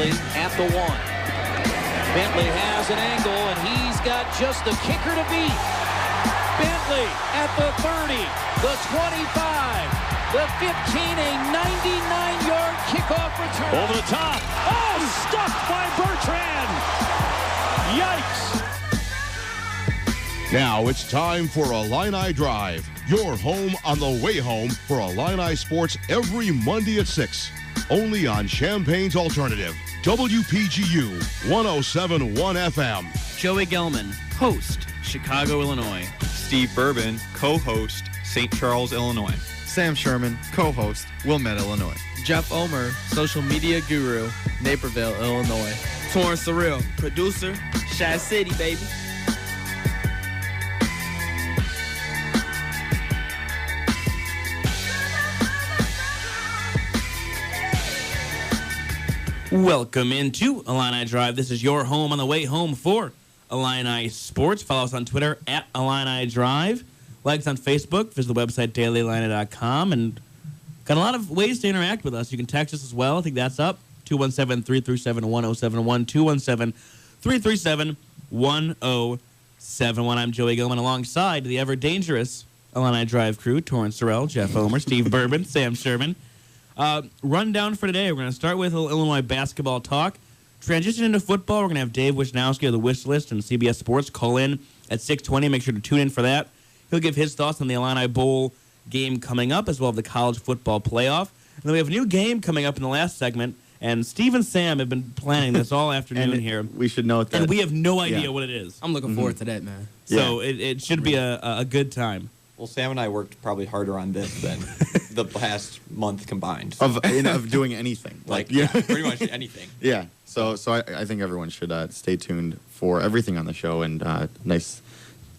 Bentley at the 1. Bentley has an angle, and he's got just the kicker to beat. Bentley at the 30, the 25, the 15, a 99-yard kickoff return. Over the top. Oh, stuffed by Bertrand. Yikes. Now it's time for Illini Drive, your home on the way home for Illini sports every Monday at 6. Only on Champagne's Alternative, WPGU 107.1 FM. Joey Gelman, host, Chicago, Illinois. Steve Bourbon, co-host, St. Charles, Illinois. Sam Sherman, co-host, Wilmette, Illinois. Jeff Omer, social media guru, Naperville, Illinois. Torrance Surreal, producer, Shy City, baby. Welcome into Illini Drive. This is your home on the way home for Illini Sports. Follow us on Twitter at Illini Drive. Like us on Facebook. Visit the website dailyillini.com. And got a lot of ways to interact with us. You can text us as well. I think that's up. 217-337-1071. 217-337-1071. I'm Joey Gilman alongside the ever-dangerous Illini Drive crew. Torrance Sorrell, Jeff Omer, Steve Bourbon, Sam Sherman. Rundown for today. We're going to start with Illinois basketball talk. Transition into football. We're going to have Dave Wischnowsky of the Wish List and CBS Sports call in at 6:20. Make sure to tune in for that. He'll give his thoughts on the Illini Bowl game coming up, as well as the college football playoff. And then we have a new game coming up in the last segment. And Steve and Sam have been planning this all afternoon here. We should note that. And we have no idea what it is. I'm looking forward to that, man. So it should be a good time. Well, Sam and I worked probably harder on this than the past month combined. Of doing anything. Pretty much anything. Yeah. So I think everyone should stay tuned for everything on the show and nice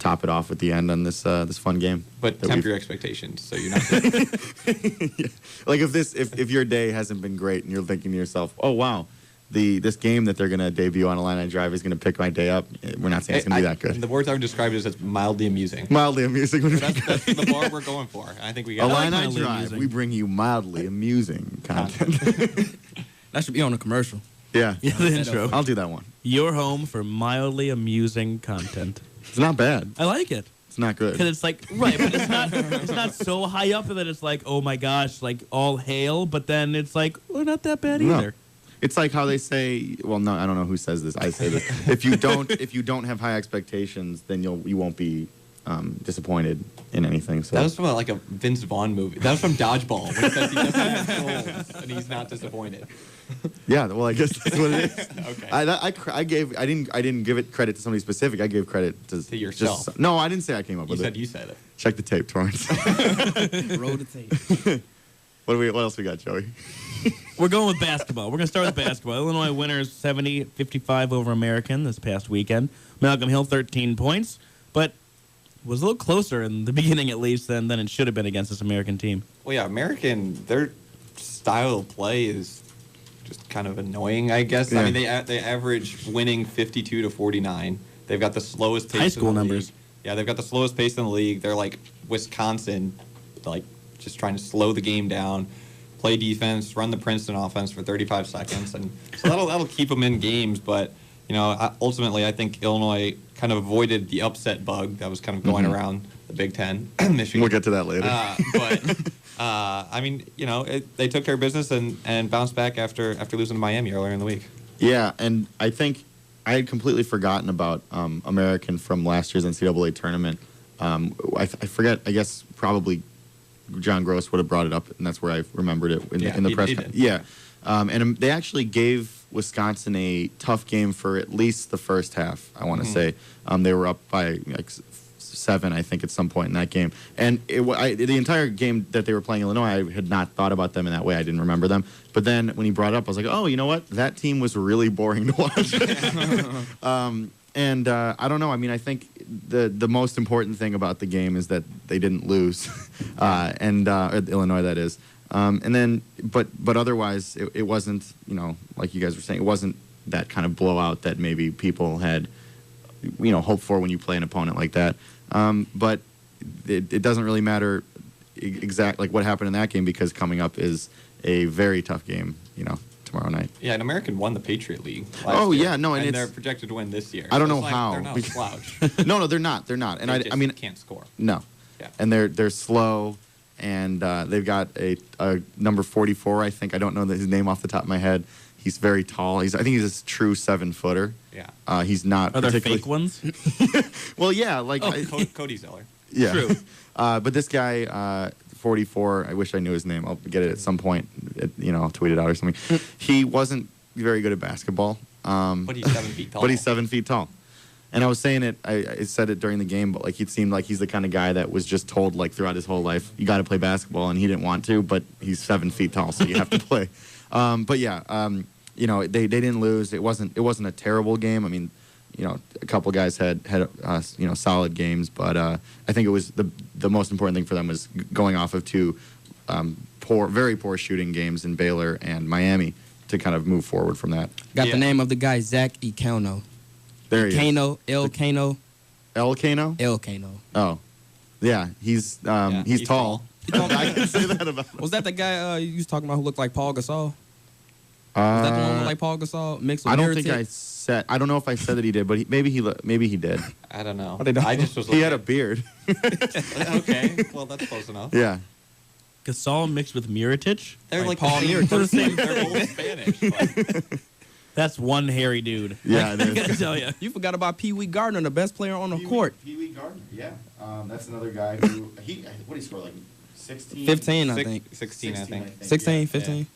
top it off at the end on this fun game. But temper your expectations, so you're not. Yeah. Like if your day hasn't been great and you're thinking to yourself, oh wow, this game that they're going to debut on Illini Drive is going to pick my day up. We're not saying it's going to be that good. The words I would describe it as mildly amusing. Mildly amusing. That's the bar we're going for. I think we got Illini Drive. Amusing. We bring you mildly amusing content. That should be on a commercial. Yeah. The intro. I'll do that one. Your home for mildly amusing content. It's not bad. I like it. It's not good. Because it's like, right, but it's not so high up that it's like, oh my gosh, like all hail, but then it's like, well, not that bad either. It's like how they say, well, no, I don't know who says this. I say this. If you don't have high expectations, then you won't be disappointed in anything. So that was from like a Vince Vaughn movie. That was from Dodgeball when he says he doesn't have goals and he's not disappointed. Yeah, well, I guess that's what it is. Okay. I didn't give it credit to somebody specific. I gave credit to yourself. No, I didn't say I came up with it. You said it. Check the tape, Torrance. Roll the tape. What else we got, Joey? We're going with basketball. We're going to start with basketball. Illinois winners 70-55 over American this past weekend. Malcolm Hill 13 points, but was a little closer in the beginning at least than it should have been against this American team. Well, yeah, American, their style of play is just kind of annoying, I guess. Yeah. I mean, they average winning 52-49. They've got the slowest pace high school in the numbers. League. Yeah, they've got the slowest pace in the league. They're like Wisconsin, like just trying to slow the game down, play defense, run the Princeton offense for 35 seconds, and so that'll keep them in games. But ultimately, I think Illinois kind of avoided the upset bug that was kind of going around the Big Ten, Michigan. We'll get to that later. I mean, they took care of business and bounced back after losing to Miami earlier in the week. Yeah, and I think I had completely forgotten about American from last year's NCAA tournament. I forget. I guess probably John Gross would have brought it up, and that's where I remembered it in the press. Yeah, and they actually gave Wisconsin a tough game for at least the first half. I want to say they were up by 7, I think, at some point in that game. And the entire game that they were playing Illinois, I had not thought about them in that way. I didn't remember them. But then when he brought it up, I was like, oh, you know what? That team was really boring to watch. And I don't know. I mean, I think the most important thing about the game is that they didn't lose, Illinois, that is. And then, but otherwise, it wasn't, like you guys were saying, it wasn't that kind of blowout that maybe people had, hoped for when you play an opponent like that. But it doesn't really matter exactly like what happened in that game, because coming up is a very tough game, tomorrow night. Yeah, an American won the Patriot League. Oh, year, yeah, no, and they're it's- projected to win this year. I don't So know it's like how. They're not a slouch. No, they're not. They're not. And They I just mean, can't score. no. Yeah. And they're slow, and they've got a number 44. I think I don't know his name off the top of my head. He's very tall. I think he's a true 7-footer. Yeah. He's not Are there particularly fake ones? Well, yeah, like Cody Zeller. yeah. True. But this guy, 44. I wish I knew his name. I'll get it at some point. I'll tweet it out or something. He wasn't very good at basketball. But he's 7 feet tall. But he's 7 feet tall. And I was saying it, I said it during the game, but like he seemed like he's the kind of guy that was just told like throughout his whole life, you got to play basketball, and he didn't want to, but he's 7 feet tall, so you have to play. But yeah, they didn't lose. It wasn't a terrible game. I mean, a couple guys had solid games, but I think it was the most important thing for them was going off of two very poor shooting games in Baylor and Miami to kind of move forward from that. Got the name of the guy, Zach Icano. There he is. Kano, El Kano. El Kano? El Kano. Oh, yeah. He's tall. I can say that about him. Was that the guy you was talking about who looked like Paul Gasol? Was that the one who looked like Paul Gasol mixed with I don't Mirotic? think I said. I don't know if I said that he did, but maybe he did. I don't know. they don't? I just was He had a looking beard. okay, well, that's close enough. Yeah. Gasol mixed with Mirotic? They're like Paul Paul Mirotic. They're both Spanish. Like, That's one hairy dude. Yeah, it I is. gotta tell you. You forgot about Pee Wee Gardner, the best player on the court. Pee Wee Gardner, yeah. That's another guy who what did he score, like 16? 15, I think. 16, I think. 16, 15.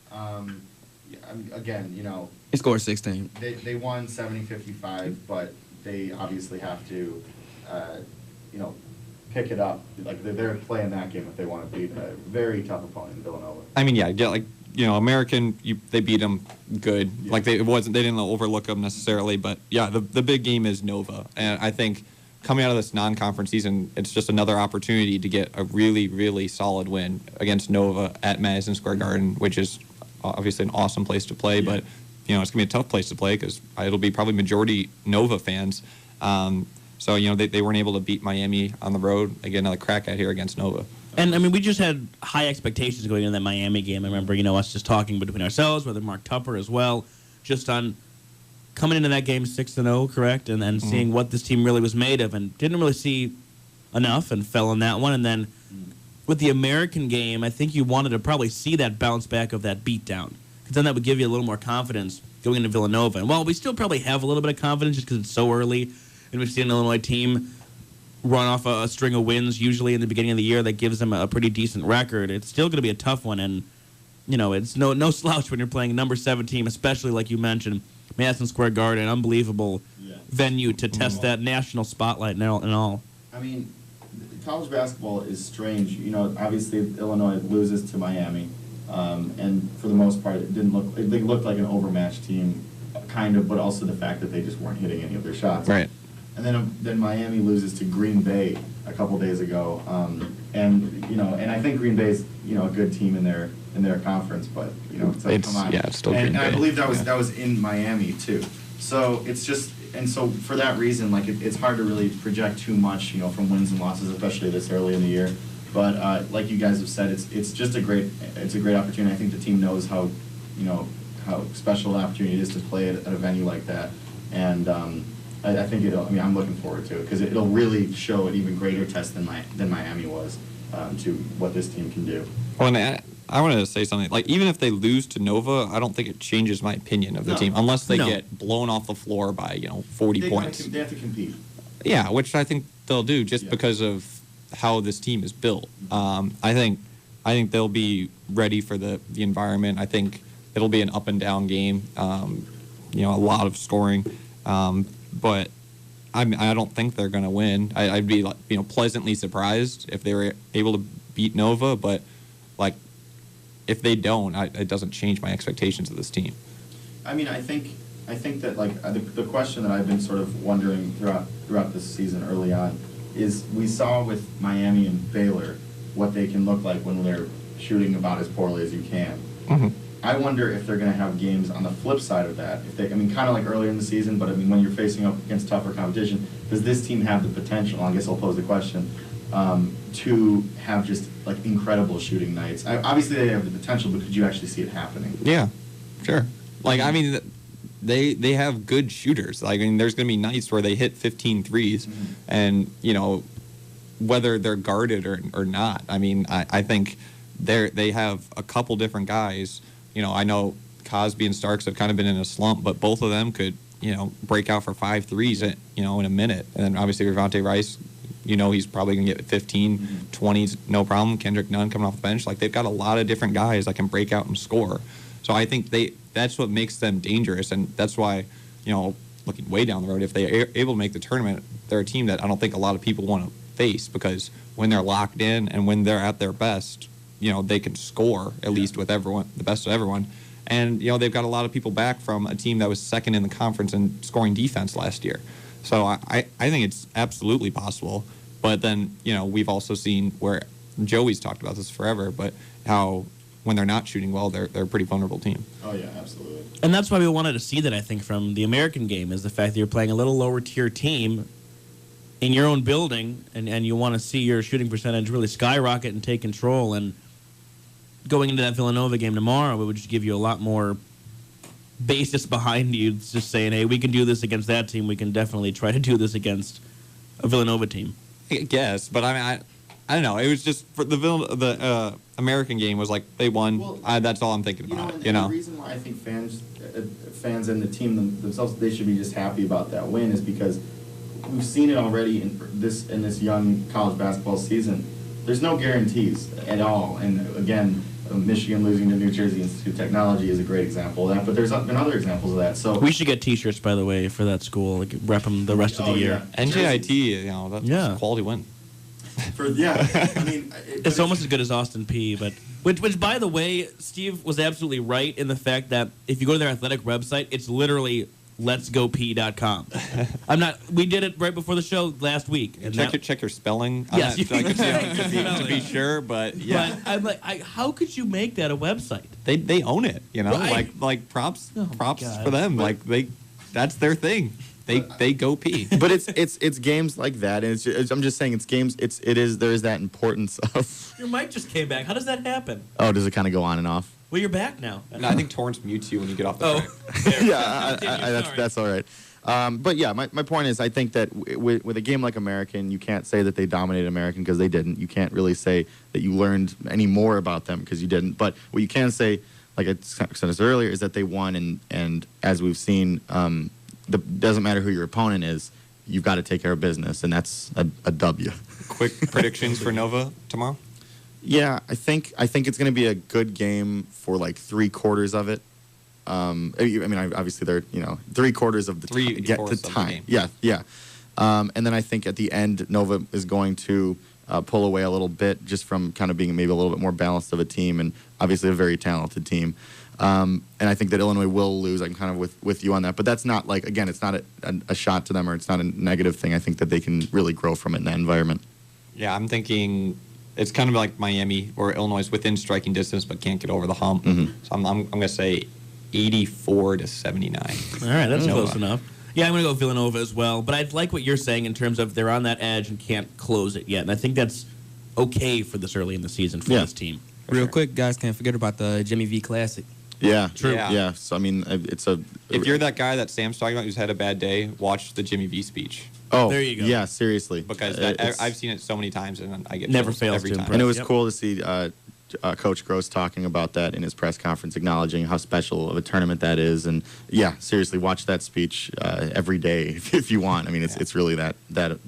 Again, He scored 16. they won 70-55, but they obviously have to, pick it up. Like they're playing that game if they want to beat a very tough opponent in Villanova. I mean, yeah, like American, they beat them good. Yeah. Like they didn't overlook them necessarily, but yeah, the big game is Nova, and I think coming out of this non-conference season, it's just another opportunity to get a really, really solid win against Nova at Madison Square Garden, which is obviously an awesome place to play, but it's gonna be a tough place to play because it'll be probably majority Nova fans. So they weren't able to beat Miami on the road. They get another crack at here against Nova. And I mean, we just had high expectations going into that Miami game. I remember, us just talking between ourselves, whether Mark Tupper as well, just on coming into that game 6-0, correct, and then seeing what this team really was made of, and didn't really see enough and fell in that one. And then with the American game, I think you wanted to probably see that bounce back of that beatdown, because then that would give you a little more confidence going into Villanova. And while we still probably have a little bit of confidence just because it's so early, and we've seen an Illinois team run off a string of wins usually in the beginning of the year that gives them a pretty decent record, it's still going to be a tough one. And it's no slouch when you're playing number 7 team, especially like you mentioned, Madison Square Garden, unbelievable venue to test that national spotlight and all. I mean, college basketball is strange. Obviously Illinois loses to Miami, and for the most part, it didn't look. They looked like an overmatched team, kind of, but also the fact that they just weren't hitting any of their shots. Right. And then Miami loses to Green Bay a couple days ago, and I think Green Bay's a good team in their conference, but it's like, come on. Yeah, it's still and Green Bay. I believe that was in Miami too. So it's just, and so for that reason, like it's hard to really project too much, from wins and losses, especially this early in the year. But like you guys have said, it's just a great opportunity. I think the team knows how special an opportunity it is to play at a venue like that, and I think I'm looking forward to it because it'll really show an even greater test than Miami was to what this team can do. Well, and I wanted to say something. Like, even if they lose to Nova, I don't think it changes my opinion of the team unless they get blown off the floor by 40 points. They have to compete. Yeah, which I think they'll do just because of how this team is built. I think they'll be ready for the environment. I think it'll be an up and down game. A lot of scoring. But I don't think they're going to win. I'd be pleasantly surprised if they were able to beat Nova, but if they don't, it doesn't change my expectations of this team. I mean, I think that the question that I've been sort of wondering throughout this season early on is we saw with Miami and Baylor what they can look like when they're shooting about as poorly as you can. Mm-hmm. I wonder if they're going to have games on the flip side of that. Kind of like earlier in the season, but when you're facing up against tougher competition, does this team have the potential? I guess I'll pose the question to have just incredible shooting nights. Obviously, they have the potential, but could you actually see it happening? Yeah, sure. Like, I mean, they have good shooters. Like, I mean, there's going to be nights where they hit 15 threes, and, you know, whether they're guarded or not. I mean, I think they have a couple different guys. You know, I know Cosby and Starks have kind of been in a slump, but both of them could, you know, break out for 5 threes, in a minute. And then obviously Ravonte Rice, you know, he's probably going to get 15, 20s, no problem. Kendrick Nunn coming off the bench. Like, they've got a lot of different guys that can break out and score. So I think that's what makes them dangerous, and that's why, you know, looking way down the road, if they're able to make the tournament, they're a team that I don't think a lot of people want to face, because when they're locked in and when they're at their best, you know, they can score at least with everyone, the best of everyone. And, you know, they've got a lot of people back from a team that was second in the conference in scoring defense last year. So I think it's absolutely possible. But then, you know, we've also seen where Joey's talked about this forever, but how when they're not shooting well, they're a pretty vulnerable team. Oh, yeah, absolutely. And that's why we wanted to see that, I think, from the American game, is the fact that you're playing a little lower tier team in your own building, and you want to see your shooting percentage really skyrocket and take control. And going into that Villanova game tomorrow, it would just give you a lot more basis behind you, just saying, hey, we can do this against that team. We can definitely try to do this against a Villanova team. I guess, but I mean, I don't know. It was just for the American game was like they won. Well, That's all I'm thinking about. And you know, the reason why I think fans and the team themselves, they should be just happy about that win is because we've seen it already in this young college basketball season. There's no guarantees at all, and again, Michigan losing to New Jersey Institute of Technology is a great example of that. But there's been other examples of that. So we should get T-shirts, by the way, for that school. Like, rep them the rest of the year. Yeah. NJIT, you know, that's a quality win. I mean, it's almost as good as Austin Peay, but which by the way, Steve was absolutely right in the fact that if you go to their athletic website, it's literally letsgop.com. We did it right before the show last week. And check your spelling. Yes, to be sure, but yeah. But I'm like, how could you make that a website? They own it, you know. Right. Like props God. for them. Like that's their thing. They go pee. But it's games like that, and I'm just saying it's games. There is that importance of. Your mic just came back. How does that happen? Oh, does it kind of go on and off? Well, you're back now. No, I think Torrance mutes you when you get off the track. Yeah, that's all right. But yeah, my point is, I think that with a game like American, you can't say that they dominated American because they didn't. You can't really say that you learned any more about them because you didn't. But what you can say, like I said this earlier, is that they won, and as we've seen, doesn't matter who your opponent is, you've got to take care of business, and that's a W. Quick predictions for Nova tomorrow? Yeah, I think it's going to be a good game for like 3/4 of it. I mean, obviously they're 3/4 of the time. Yeah. And then I think at the end, Nova is going to pull away a little bit, just from kind of being maybe a little bit more balanced of a team, and obviously a very talented team. And I think that Illinois will lose. I'm kind of with you on that, but that's not like, again, it's not a shot to them, or it's not a negative thing. I think that they can really grow from it in that environment. Yeah, I'm thinking it's kind of like Miami, where Illinois is within striking distance but can't get over the hump. Mm-hmm. So I'm going to say 84-79. All right, that's close enough. Yeah, I'm going to go Villanova as well, but I like what you're saying in terms of they're on that edge and can't close it yet, and I think that's okay for this early in the season for this team. Real quick, guys, can't forget about the Jimmy V Classic. Yeah, true. Yeah. So I mean, if you're that guy that Sam's talking about who's had a bad day, watch the Jimmy V speech. Oh, there you go. Yeah, seriously. Because I've seen it so many times, and I get never fails every to time. impress. And it was cool to see Coach Gross talking about that in his press conference, acknowledging how special of a tournament that is. And yeah, seriously, watch that speech every day if you want. I mean, it's really that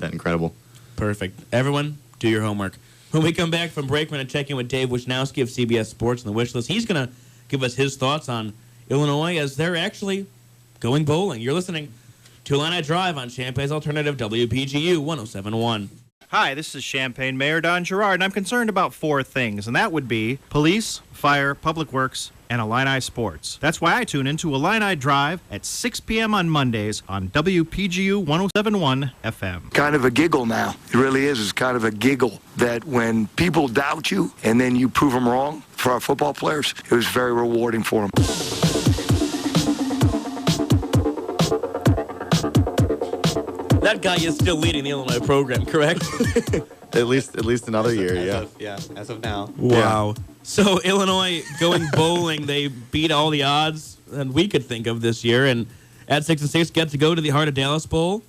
incredible. Perfect. Everyone, do your homework. When we come back from break, we're going to check in with Dave Wischnowsky of CBS Sports and the Wish List. He's going to give us his thoughts on Illinois as they're actually going bowling. You're listening to Illini Drive on Champaign's Alternative WPGU 107.1. Hi, this is Champaign Mayor Don Gerard, and I'm concerned about 4 things, and that would be police, fire, public works, and Illini sports. That's why I tune into Illini Drive at 6 p.m. on Mondays on WPGU 107.1 FM. Kind of a giggle now. It really is. It's kind of a giggle that when people doubt you and then you prove them wrong, for our football players, it was very rewarding for them. That guy is still leading the Illinois program, correct? At least another year, as of now. Wow. Yeah. So Illinois going bowling, they beat all the odds than we could think of this year. And at 6-6, get to go to the Heart of Dallas Bowl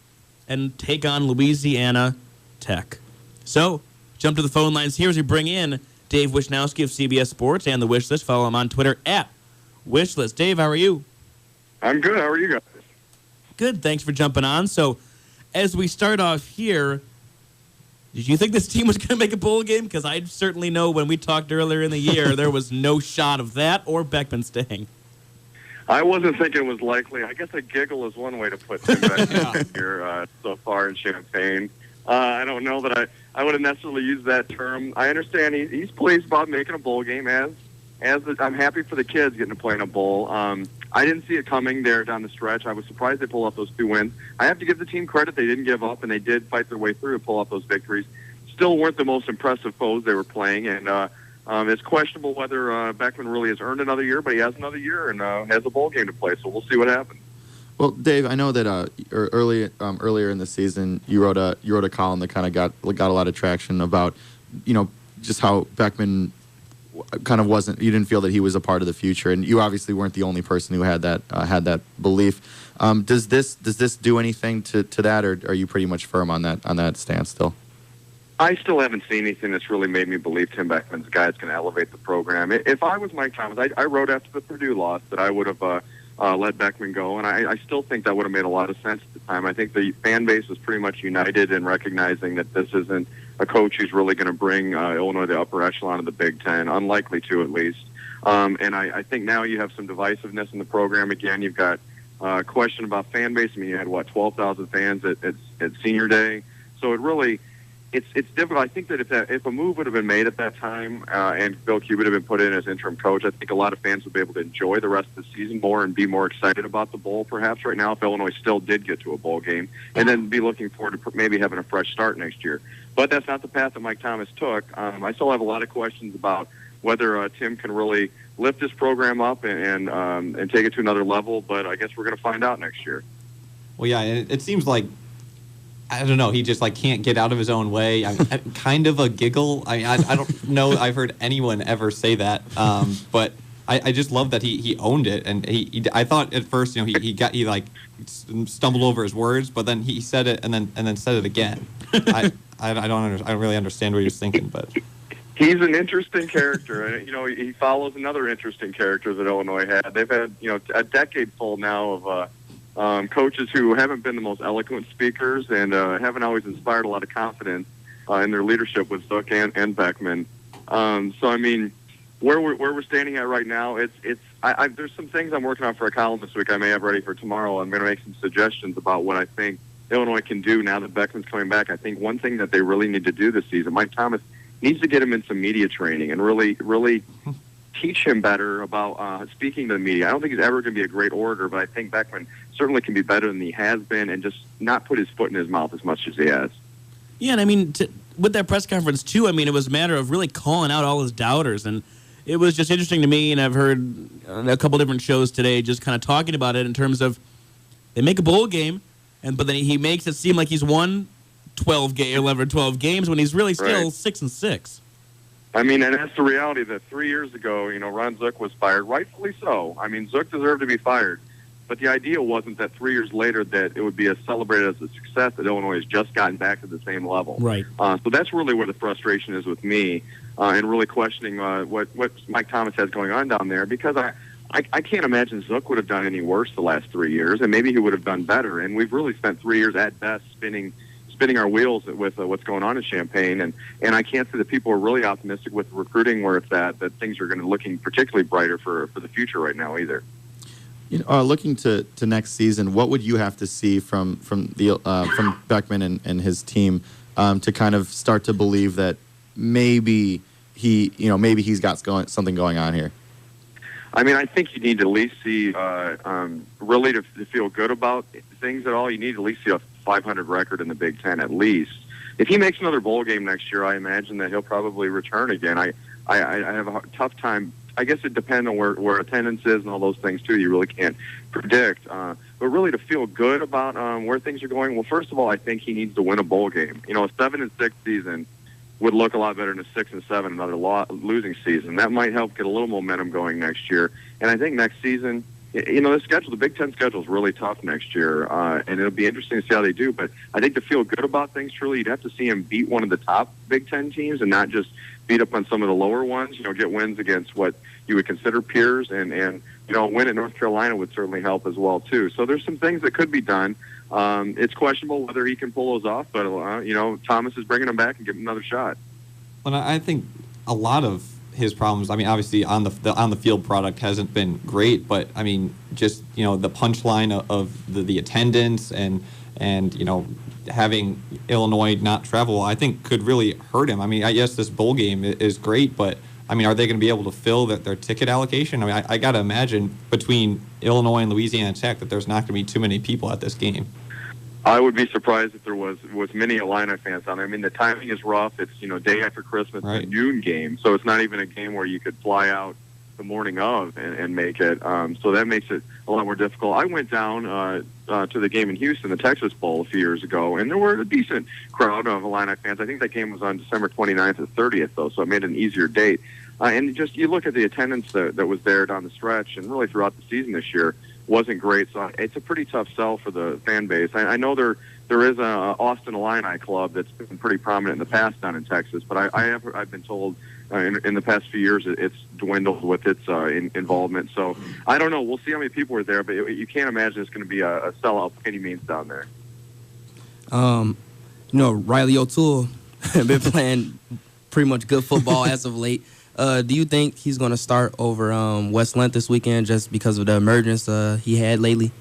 and take on Louisiana Tech. So, jump to the phone lines here as we bring in Dave Wischnowsky of CBS Sports and the Wish List. Follow him on Twitter at Wishlist. Dave, how are you? I'm good. How are you guys? Good. Thanks for jumping on. So, as we start off here, did you think this team was going to make a bowl game? Because I certainly know when we talked earlier in the year, there was no shot of that or Beckman staying. I wasn't thinking it was likely. I guess a giggle is one way to put Tim Beckman here so far in Champaign. I don't know that I would have necessarily used that term. I understand he's pleased about making a bowl game. I'm happy for the kids getting to play in a bowl. I didn't see it coming there down the stretch. I was surprised they pulled off those 2 wins. I have to give the team credit. They didn't give up, and they did fight their way through to pull off those victories. Still weren't the most impressive foes they were playing, and it's questionable whether Beckman really has earned another year, but he has another year and has a bowl game to play, so we'll see what happens. Well, Dave, I know that earlier in the season you wrote a column that kind of got a lot of traction about, just how Beckman kind of wasn't. You didn't feel that he was a part of the future, and you obviously weren't the only person who had that belief. Does this do anything to that, or are you pretty much firm on that stance still? I still haven't seen anything that's really made me believe Tim Beckman's a guy that's going to elevate the program. If I was Mike Thomas, I wrote after the Purdue loss that I would have let Beckman go, and I still think that would have made a lot of sense at the time. I think the fan base was pretty much united in recognizing that this isn't a coach who's really going to bring Illinois to the upper echelon of the Big Ten, unlikely to at least. And I think now you have some divisiveness in the program again. You've got a question about fan base. I mean, you had, 12,000 fans at senior day. So it's difficult. I think that if a move would have been made at that time and Bill Cubit had been put in as interim coach, I think a lot of fans would be able to enjoy the rest of the season more and be more excited about the bowl perhaps right now if Illinois still did get to a bowl game, and then be looking forward to maybe having a fresh start next year. But that's not the path that Mike Thomas took. I still have a lot of questions about whether Tim can really lift this program up and take it to another level, but I guess we're going to find out next year. Well, yeah, it seems like, I don't know, he just can't get out of his own way. Kind of a giggle. I don't know I've heard anyone ever say that, but I just love that he owned it, and I thought at first he stumbled over his words, but then he said it and then said it again. I don't really understand what he was thinking, but he's an interesting character, and he follows another interesting character that Illinois had. They've had a decade full now of coaches who haven't been the most eloquent speakers and haven't always inspired a lot of confidence in their leadership with Zook and Beckman. So I mean, where we're standing at right now, there's some things I'm working on for a column this week I may have ready for tomorrow. I'm going to make some suggestions about what I think Illinois can do now that Beckman's coming back. I think one thing that they really need to do this season, Mike Thomas needs to get him in some media training and really teach him better about speaking to the media. I don't think he's ever going to be a great orator, but I think Beckman certainly can be better than he has been and just not put his foot in his mouth as much as he has. Yeah, and I mean, with that press conference, too, I mean, it was a matter of really calling out all his doubters, and it was just interesting to me, and I've heard a couple different shows today just kind of talking about it in terms of they make a bowl game, but then he makes it seem like he's won 11 or 12 games when he's really still 6-6. I mean, and that's the reality that 3 years ago, Ron Zook was fired, rightfully so. I mean, Zook deserved to be fired. But the idea wasn't that 3 years later that it would be celebrated as a success that Illinois has just gotten back to the same level. Right. So that's really where the frustration is with me and really questioning what Mike Thomas has going on down there, because I can't imagine Zook would have done any worse the last 3 years, and maybe he would have done better. And we've really spent 3 years at best spinning our wheels with what's going on in Champaign, and I can't say that people are really optimistic with recruiting where it's at, that things are going to looking particularly brighter for the future right now either. Looking to next season, what would you have to see from Beckman and his team to kind of start to believe that maybe he's got something going on here? I mean, I think you need to at least see really to feel good about things at all. You need to at least see a 500 record in the Big Ten at least. If he makes another bowl game next year, I imagine that he'll probably return again. I have a tough time. I guess it depends on where attendance is and all those things too. You really can't predict. But really to feel good about where things are going, well, first of all, I think he needs to win a bowl game. A 7-6 season would look a lot better than a 6-7, another losing season. That might help get a little momentum going next year. And I think next season, the Big Ten schedule is really tough next year, and it'll be interesting to see how they do. But I think to feel good about things, truly, you'd have to see them beat one of the top Big Ten teams and not just beat up on some of the lower ones. Get wins against what you would consider peers, and a win at North Carolina would certainly help as well too. So there's some things that could be done. It's questionable whether he can pull those off, but Thomas is bringing him back and giving him another shot. Well, I think a lot of his problems, obviously on the field product hasn't been great, but just the punchline of the attendance and having Illinois not travel, I think could really hurt him. Yes, this bowl game is great, but are they going to be able to fill their ticket allocation? I got to imagine between Illinois and Louisiana Tech that there's not going to be too many people at this game. I would be surprised if there was many Illini fans on there. The timing is rough. It's day after Christmas, right. A noon game, so it's not even a game where you could fly out the morning of and make it. So that makes it a lot more difficult. I went down to the game in Houston, the Texas Bowl, a few years ago, and there were a decent crowd of Illini fans. I think that game was on December 29th or 30th, though, so it made it an easier date. And just you look at the attendance that was there down the stretch and really throughout the season this year wasn't great. So it's a pretty tough sell for the fan base. I know there is a Austin Illini club that's been pretty prominent in the past down in Texas, but I've been told in the past few years it's dwindled with its involvement. So I don't know. We'll see how many people are there, but you can't imagine it's going to be a sellout by any means down there. Riley O'Toole been playing pretty much good football as of late. Do you think he's going to start over Wes Lent this weekend just because of the emergence he had lately?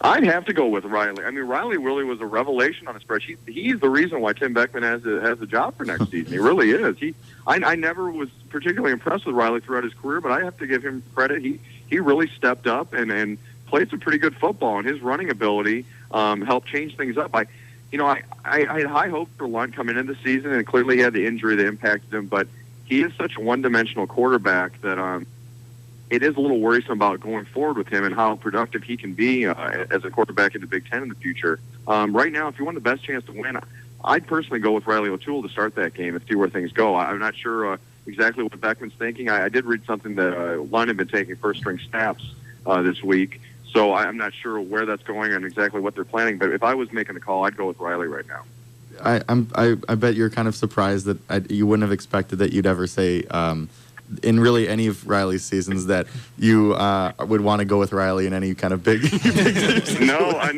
I'd have to go with Riley. Riley really was a revelation on the stretch. He's the reason why Tim Beckman has a job for next season. He really is. I never was particularly impressed with Riley throughout his career, but I have to give him credit. He really stepped up and played some pretty good football, and his running ability helped change things up. I had high hopes for Lunt coming into the season, and clearly he had the injury that impacted him, but he is such a one-dimensional quarterback that it is a little worrisome about going forward with him and how productive he can be as a quarterback in the Big Ten in the future. Right now, if you want the best chance to win, I'd personally go with Riley O'Toole to start that game and see where things go. I'm not sure exactly what Beckman's thinking. I did read something that Lund had been taking first-string snaps this week, so I'm not sure where that's going and exactly what they're planning. But if I was making the call, I'd go with Riley right now. I bet you're kind of surprised that you wouldn't have expected that you'd ever say in really any of Riley's seasons that you would want to go with Riley in any kind of big No, I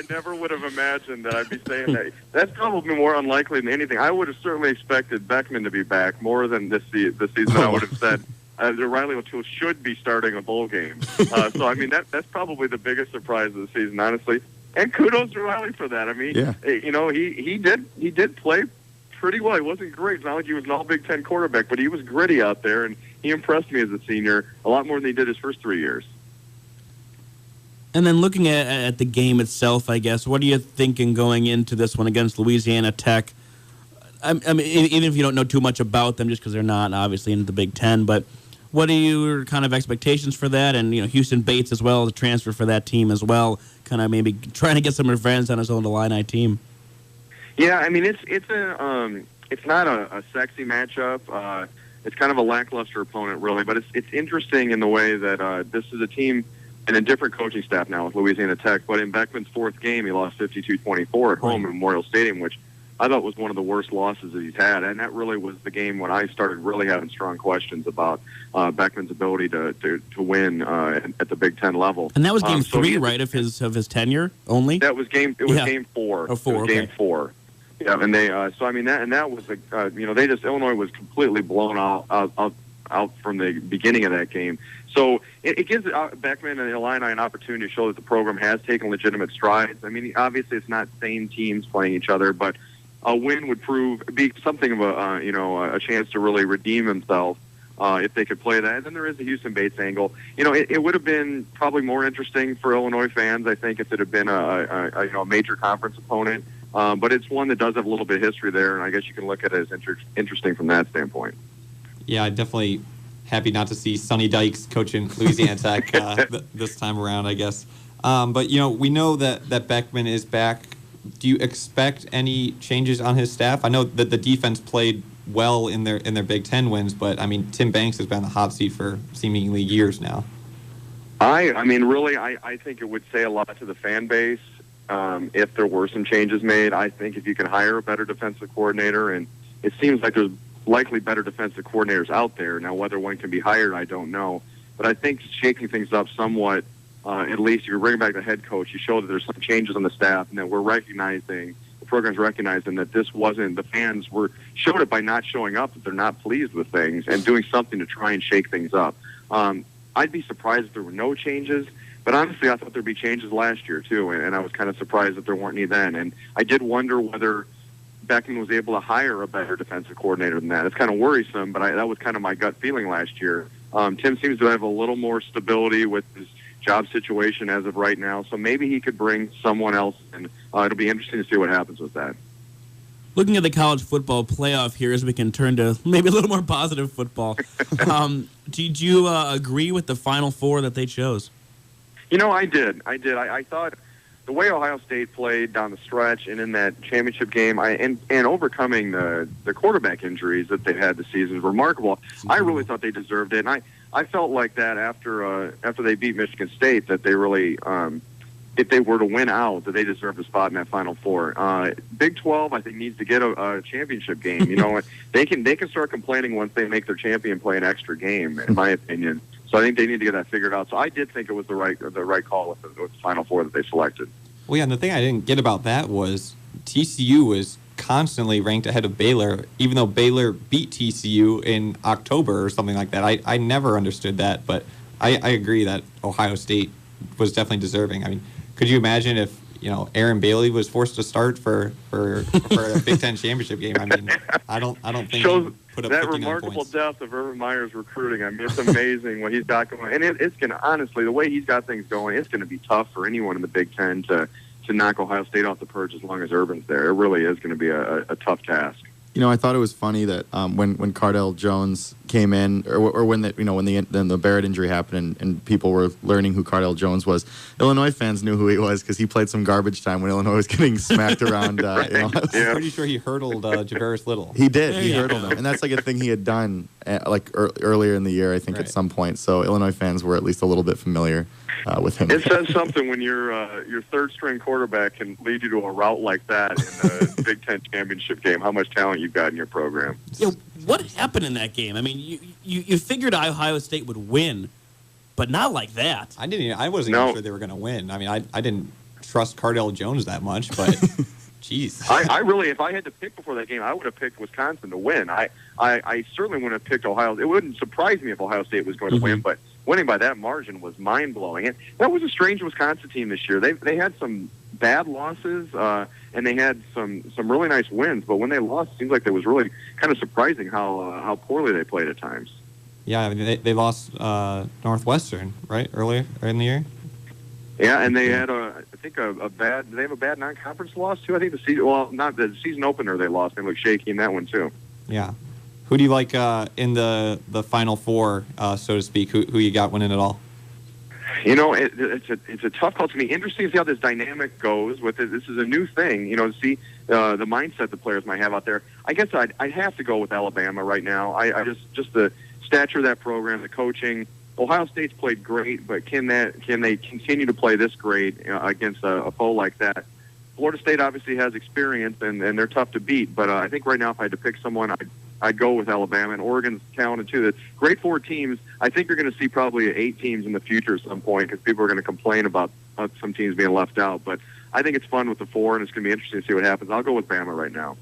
never would have imagined that I'd be saying that. That's probably more unlikely than anything. I would have certainly expected Beckman to be back more than this season. I would have said that Riley O'Toole should be starting a bowl game. So that's probably the biggest surprise of the season, honestly. And kudos to Riley for that. He did play pretty well. He wasn't great. It's not like he was an all Big Ten quarterback, but he was gritty out there, and he impressed me as a senior a lot more than he did his first 3 years. And then looking at the game itself, I guess, what are you thinking going into this one against Louisiana Tech? Even if you don't know too much about them, just because they're not obviously in the Big Ten, but what are your kind of expectations for that? And Houston Bates as well, the transfer for that team as well, kind of maybe trying to get some revenge on his own Illini team. Yeah, it's not a sexy matchup. It's kind of a lackluster opponent, really, but it's interesting in the way that this is a team and a different coaching staff now with Louisiana Tech. But in Beckman's fourth game, he lost 52-24 at home at Memorial Stadium, which I thought was one of the worst losses that he's had, and that really was the game when I started really having strong questions about Beckman's ability to win at the Big Ten level. And that was game 3, right, of his tenure only? That was game 4. Oh, 4. Okay. Game 4. Yeah, and they that was Illinois was completely blown out from the beginning of that game. So it gives Beckman and Illini an opportunity to show that the program has taken legitimate strides. Obviously it's not same teams playing each other, but a win would be something of a chance to really redeem themselves if they could play that. And then there is the Houston Bates angle. It would have been probably more interesting for Illinois fans, I think, if it had been a major conference opponent. But it's one that does have a little bit of history there, and I guess you can look at it as interesting from that standpoint. Yeah, I'm definitely happy not to see Sonny Dykes coaching Louisiana Tech this time around, I guess. But we know that Beckman is back. Do you expect any changes on his staff? I know that the defense played well in their Big Ten wins, but Tim Banks has been on the hot seat for seemingly years now. I mean, really, I think it would say a lot to the fan base if there were some changes made. I think if you can hire a better defensive coordinator, and it seems like there's likely better defensive coordinators out there. Now, whether one can be hired, I don't know. But I think shaking things up somewhat, at least if you're bringing back the head coach, you show that there's some changes on the staff and that we're recognizing, the program's recognizing that this wasn't, the fans showed it by not showing up, that they're not pleased with things and doing something to try and shake things up. I'd be surprised if there were no changes, but honestly, I thought there'd be changes last year too, and I was kind of surprised that there weren't any then. And I did wonder whether Beckman was able to hire a better defensive coordinator than that. It's kind of worrisome, but that was kind of my gut feeling last year. Tim seems to have a little more stability with his job situation as of right now, so maybe he could bring someone else, and it'll be interesting to see what happens with that. Looking at the college football playoff here as we can turn to maybe a little more positive football, did you agree with the Final Four that they chose? You know, I did. I thought the way Ohio State played down the stretch and in that championship game, and overcoming the quarterback injuries that they had this season is remarkable. I really thought they deserved it, and I felt like that after they beat Michigan State, that they really, if they were to win out, that they deserved a spot in that Final Four. Big 12, I think, needs to get a championship game. You know, they can start complaining once they make their champion play an extra game, in my opinion. So I think they need to get that figured out. So I did think it was the right call with the Final Four that they selected. Well, yeah, and the thing I didn't get about that was TCU was constantly ranked ahead of Baylor, even though Baylor beat TCU in October or something like that. I never understood that, but I agree that Ohio State was definitely deserving. I mean, could you imagine if, you know, Aaron Bailey was forced to start for a Big Ten championship game? I mean, I don't think he would put up 59 that remarkable points. depth of Urban Meyer's recruiting. I mean, it's amazing what he's got going. And it's going to, honestly, the way he's got things going, it's going to be tough for anyone in the Big Ten to knock Ohio State off the perch as long as Urban's there. It really is going to be a tough task. You know, I thought it was funny that when Cardell Jones came in, or when the Barrett injury happened, and people were learning who Cardell Jones was, Illinois fans knew who he was because he played some garbage time when Illinois was getting smacked around. I'm pretty sure he hurdled Javaris Little. He did. He hurdled him, and that's like a thing he had done earlier in the year, I think, at some point. So Illinois fans were at least a little bit familiar with him. It says something when your third string quarterback can lead you to a route like that in the Big Ten championship game. How much talent you've got in your program. You know, what happened in that game? I mean, you figured Ohio State would win, but not like that. I wasn't even sure they were going to win. I mean, I didn't trust Cardell Jones that much, but jeez. I really, if I had to pick before that game, I would have picked Wisconsin to win. I certainly wouldn't have picked Ohio. It wouldn't surprise me if Ohio State was going to win, but winning by that margin was mind-blowing. And that was a strange Wisconsin team this year. They had some bad losses, and they had some really nice wins, but when they lost, it seemed like it was really kind of surprising how poorly they played at times. Yeah, I mean, they lost Northwestern, right, earlier in the year? Yeah, and they had a bad. They have a bad non-conference loss too. I think not the season opener they lost. They looked shaky in that one too. Yeah, who do you like in the Final Four, so to speak? Who you got winning it all? You know, it's a tough call to me. Interesting to see how this dynamic goes with it. This is a new thing, you know, to see the mindset the players might have out there. I guess I'd have to go with Alabama right now. I just the stature of that program, the coaching. Ohio State's played great, but can they continue to play this great against a foe like that? Florida State obviously has experience, and they're tough to beat. But I think right now, if I had to pick someone, I'd go with Alabama. And Oregon's talented too. The great four teams. I think you're going to see probably 8 teams in the future at some point because people are going to complain about some teams being left out. But I think it's fun with the 4, and it's going to be interesting to see what happens. I'll go with Bama right now.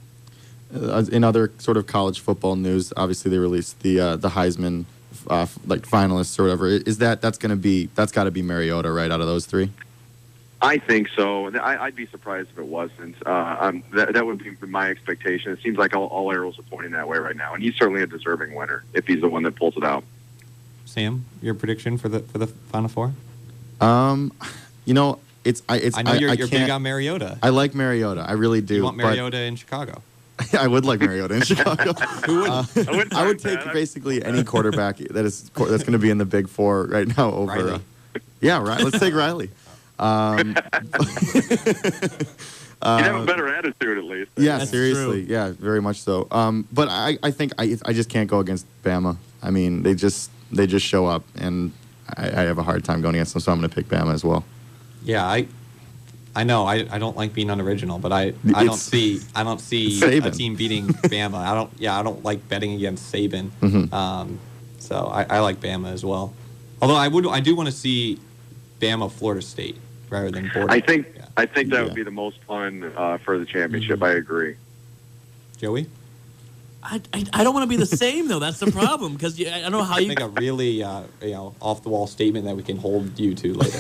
In other sort of college football news, obviously they released the Heisman finalists or whatever. That's got to be Mariota, right, out of those 3? I think so. I'd be surprised if it wasn't. That would be my expectation. It seems like all arrows are pointing that way right now, and he's certainly a deserving winner if he's the one that pulls it out. Sam, your prediction for the Final Four? You know, I know you're big on Mariota. I like Mariota. I really do. You want Mariota in Chicago? I would like Mariota in Chicago. Who wouldn't? I would take basically any quarterback that's going to be in the Big Four right now over. Riley. Right. Let's take Riley. You'd have a better attitude at least. Yeah, That's seriously. true. Yeah, very much so. But I think I just can't go against Bama. I mean, they just show up, and I have a hard time going against them, so I'm going to pick Bama as well. Yeah, I know I don't like being unoriginal, but I don't see a team beating Bama. I don't like betting against Saban. Mm-hmm. So I like Bama as well. Although I do want to see Bama Florida State rather than Florida. I think that would be the most fun for the championship. I agree. Joey? I don't want to be the same though. That's the problem because I don't know how you make a really off the wall statement that we can hold you to later.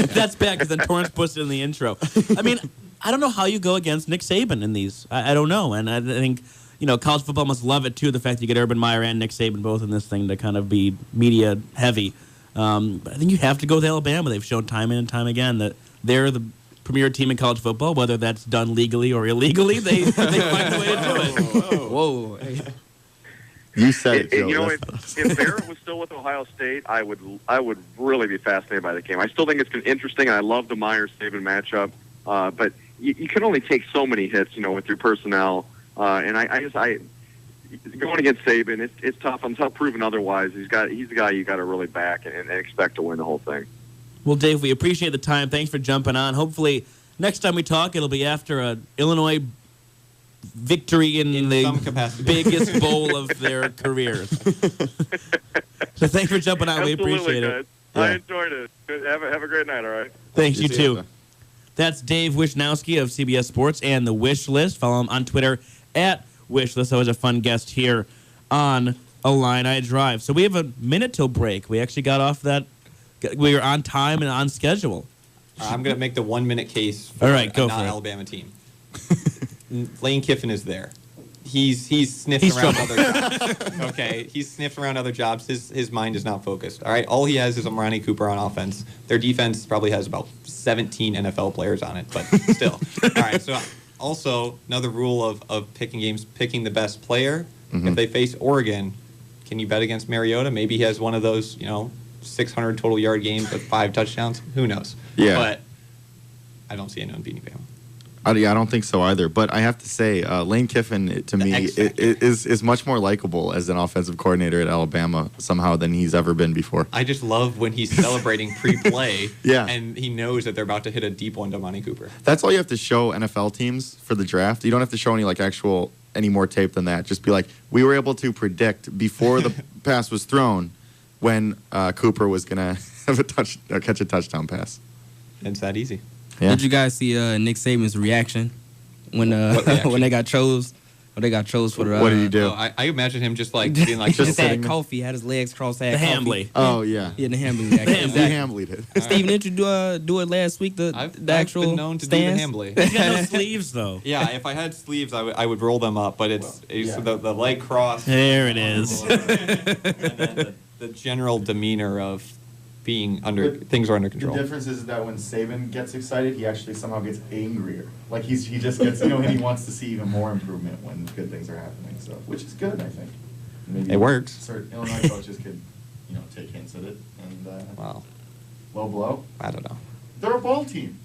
That's bad because then Torrance puts it in the intro. I mean, I don't know how you go against Nick Saban in these. I don't know, and I think college football must love it too. The fact that you get Urban Meyer and Nick Saban both in this thing to kind of be media heavy. But I think you have to go with Alabama. They've shown time and time again that they're the premier team in college football, whether that's done legally or illegally. They find a way to do it. Whoa. Hey. You said it, Joe. If Barrett was still with Ohio State, I would really be fascinated by the game. I still think it's been interesting. I love the Myers-Saban matchup, but you can only take so many hits, with your personnel. And I going against Saban, it's tough. Until proven otherwise, he's the guy you got to really back and expect to win the whole thing. Well, Dave, we appreciate the time. Thanks for jumping on. Hopefully, next time we talk, it'll be after an Illinois victory in the biggest bowl of their careers. So thanks for jumping on. Absolutely, we appreciate guys. it. I enjoyed it. Have a great night, all right? Thanks, you too. That's Dave Wischnowsky of CBS Sports and The Wish List. Follow him on Twitter at Wishlist. Always a fun guest here on Illini Drive. So we have a minute till break. We actually got off that. We were on time and on schedule. I'm going to make the 1 minute case for a non-Alabama team. Lane Kiffin is there. He's sniffing around other jobs. Okay, he's sniffing around other jobs. His mind is not focused. All right, all he has is Amani Cooper on offense. Their defense probably has about 17 NFL players on it, but still. All right, so also another rule of picking games, picking the best player. Mm-hmm. If they face Oregon, can you bet against Mariota? Maybe he has one of those, 600 total yard games with 5 touchdowns. Who knows? Yeah. But I don't see anyone beating Bama. I don't think so either. But I have to say, Lane Kiffin, to me, is much more likable as an offensive coordinator at Alabama somehow than he's ever been before. I just love when he's celebrating pre-play yeah. and he knows that they're about to hit a deep one to Amani Cooper. That's all you have to show NFL teams for the draft. You don't have to show any more tape than that. Just be like, we were able to predict before the pass was thrown when Cooper was going to have catch a touchdown pass. It's that easy. Yeah. Did you guys see Nick Saban's reaction when when they got chose? When they got chose for the. What did he do? I imagine him just being like just had coffee, had his legs crossed, had the Hambly. Oh yeah, yeah, the Hambly reaction. We Hambly'd it. Steven, didn't you do it last week? The actual I've been known to stance? do the Hambly. He's got no sleeves though. Yeah, if I had sleeves, I would roll them up, but it's the leg cross. There it is. And then the general demeanor of being things are under control. The difference is that when Saban gets excited, he actually somehow gets angrier. Like he just gets and he wants to see even more improvement when good things are happening. So which is good, I think. Maybe it works. Certain Illinois coaches could, take hints at it and wow. Low blow. I don't know. They're a ball team.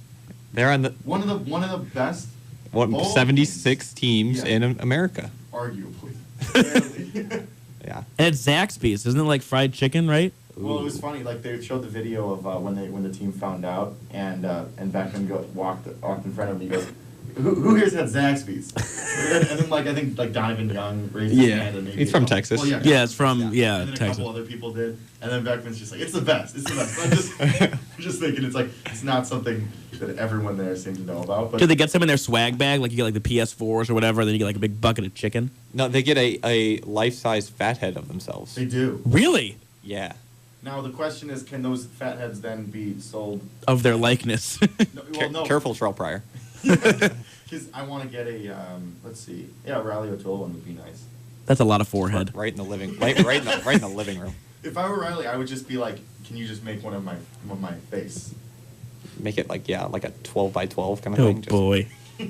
They're on the one of the best. 76 teams in America. Arguably. Yeah. And it's Zaxby's, isn't it like fried chicken, right? Well, it was funny. Like they showed the video of when the team found out, and Beckman walked in front of him. He goes, "Who here's had Zaxby's?" and then I think Donovan Young raised his hand. And he's from Texas. Well, yeah, it's from And then Texas. A couple other people did, and then Beckman's just like, "It's the best. It's the best." I'm just thinking it's not something that everyone there seems to know about. But do they get some in their swag bag? Like you get the PS4s or whatever, then you get like a big bucket of chicken? No, they get a life-size fathead of themselves. They do. Really? Yeah. Now the question is, can those fatheads then be sold of their likeness? No. Careful, Terrell Pryor. Because I want to get a let's see, Riley O'Toole one would be nice. That's a lot of forehead. Right in the living, right in the living room. If I were Riley, I would just be like, can you just make one of my face? Make it like a 12 by 12 kind of thing. Oh boy. All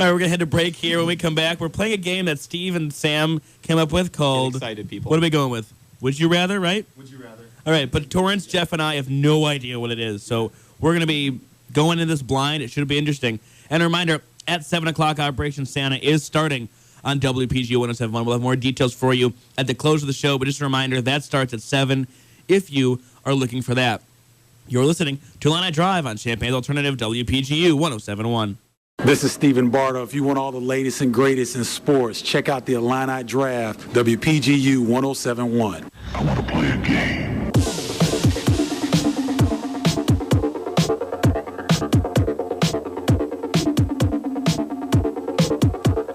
right, we're going to head to break here. When we come back, we're playing a game that Steve and Sam came up with called... Get excited, people. What are we going with? Would you rather, right? Would you rather? All right, but Torrance, Jeff, and I have no idea what it is. So we're going to be going into this blind. It should be interesting. And a reminder, at 7 o'clock, Operation Santa is starting on WPGU 107.1. We'll have more details for you at the close of the show. But just a reminder, that starts at 7. if you are looking for that. You're listening to Illini Drive on Champaign's Alternative WPGU 107.1. This is Stephen Barter. If you want all the latest and greatest in sports, check out the Illini Draft, WPGU 107.1. I want to play a game.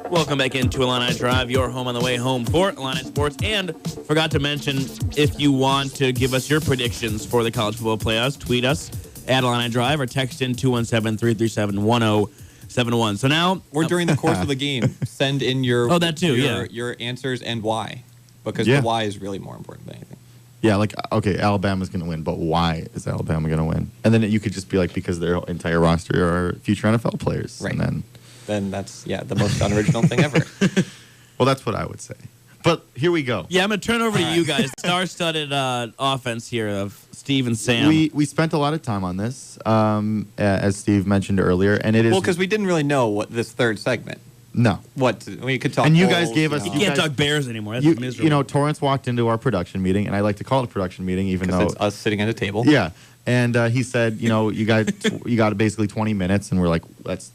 Welcome back into Illini Drive, your home on the way home for Illini Sports. And forgot to mention, if you want to give us your predictions for the college football playoffs, tweet us at Illini Drive or text in 217-337-1071. So now, or during the course of the game, send in your that too, your answers and why, because the why is really more important than anything. Yeah, like, okay, Alabama's going to win, but why is Alabama going to win? And then you could just be like, because their entire roster are future NFL players. Right. And then that's, the most unoriginal thing ever. Well, that's what I would say. But here we go. Yeah, I'm going to turn over to you guys. Star-studded offense here of Steve and Sam. We spent a lot of time on this, as Steve mentioned earlier, and it is... Well, because we didn't really know what this third segment... No. We could talk. And you guys gave us... You can't talk Bears anymore. That's miserable. You know, Torrance walked into our production meeting, and I like to call it a production meeting, even though... it's us sitting at a table. Yeah. And he said, you got basically 20 minutes, and we're like, that's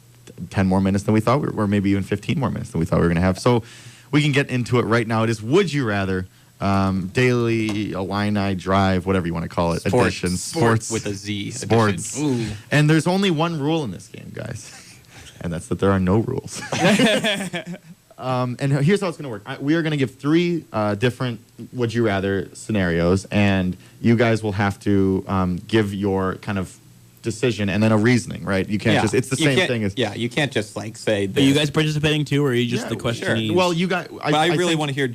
10 more minutes than we thought, or maybe even 15 more minutes than we thought we were going to have. So we can get into it right now. It is Would You Rather, Daily Illini Drive, whatever you want to call it, edition. Sports with a Z. Sports. And there's only one rule in this game, guys. And that's that there are no rules. And here's how it's going to work. We are going to give 3 different Would You Rather scenarios, and you guys will have to give your kind of decision and then a reasoning, right? You can't it's the same thing as... Yeah, you can't just say this. Are you guys participating too, or are you just the questionees? Sure. Well, you guys... I really want to hear,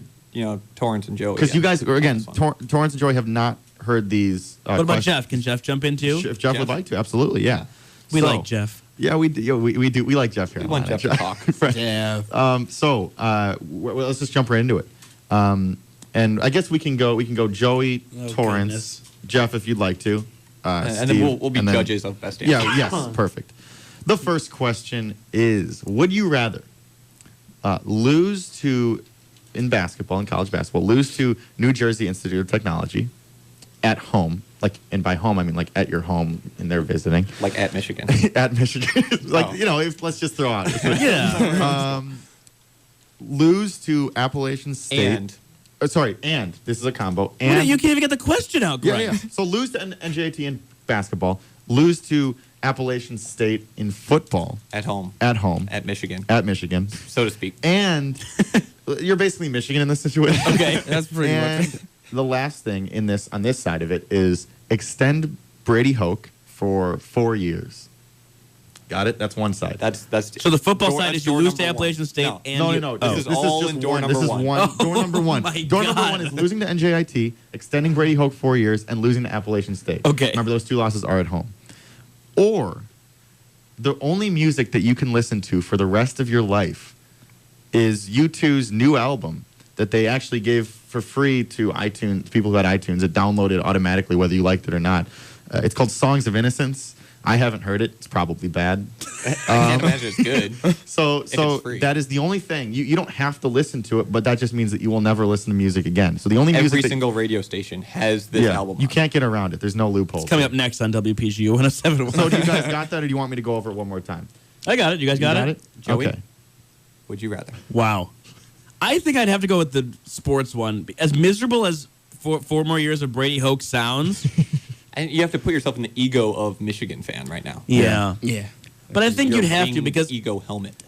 Torrance and Joey. Because you guys, again, Torrance and Joey have not heard these What about Jeff? Can Jeff jump in too? If Jeff would like to, absolutely, yeah. We like Jeff. Yeah, we do. We do. We like Jeff here. We want Jeff to talk. Right. Yeah. Let's just jump right into it. And I guess we can go Joey, Torrance, goodness. Jeff, if you'd like to. And Steve, then we'll be judges of best answer. Yeah. Yes. Perfect. The first question is: Would you rather lose to in college basketball, lose to New Jersey Institute of Technology at home? And by home, I mean at your home and they're visiting. Like at Michigan. At Michigan. Let's just throw out. Yeah. Lose to Appalachian State. And this is a combo. And you can't even get the question out, Greg. Yeah. So lose to NJT in basketball. Lose to Appalachian State in football. At home. At Michigan. So to speak. And you're basically Michigan in this situation. Okay, that's pretty much. The last thing on this side of it is extend Brady Hoke for 4 years. Got it? That's one side. That's so the football side is you lose to Appalachian State No. This is all in door number one. Door number one. Door number one is losing to NJIT, extending Brady Hoke 4 years, and losing to Appalachian State. Okay. Remember, those 2 losses are at home. Or the only music that you can listen to for the rest of your life is U2's new album that they actually gave for free to people who had iTunes. It downloaded automatically whether you liked it or not. It's called Songs of Innocence. I haven't heard it. It's probably bad. I can't imagine it's good. So that is the only thing. You don't have to listen to it, but that just means that you will never listen to music again. So the only Every single radio station has this album. You can't get around it. There's no loophole. It's coming up next on WPGU 107.1. So do you guys got that, or do you want me to go over it one more time? I got it. You guys got it? Joey? Okay. Would you rather? Wow. I think I'd have to go with the sports one. As miserable as 4 more years of Brady Hoke sounds. And you have to put yourself in the ego of Michigan fan right now. Yeah. But I think Your you'd have to winged because ego helmet.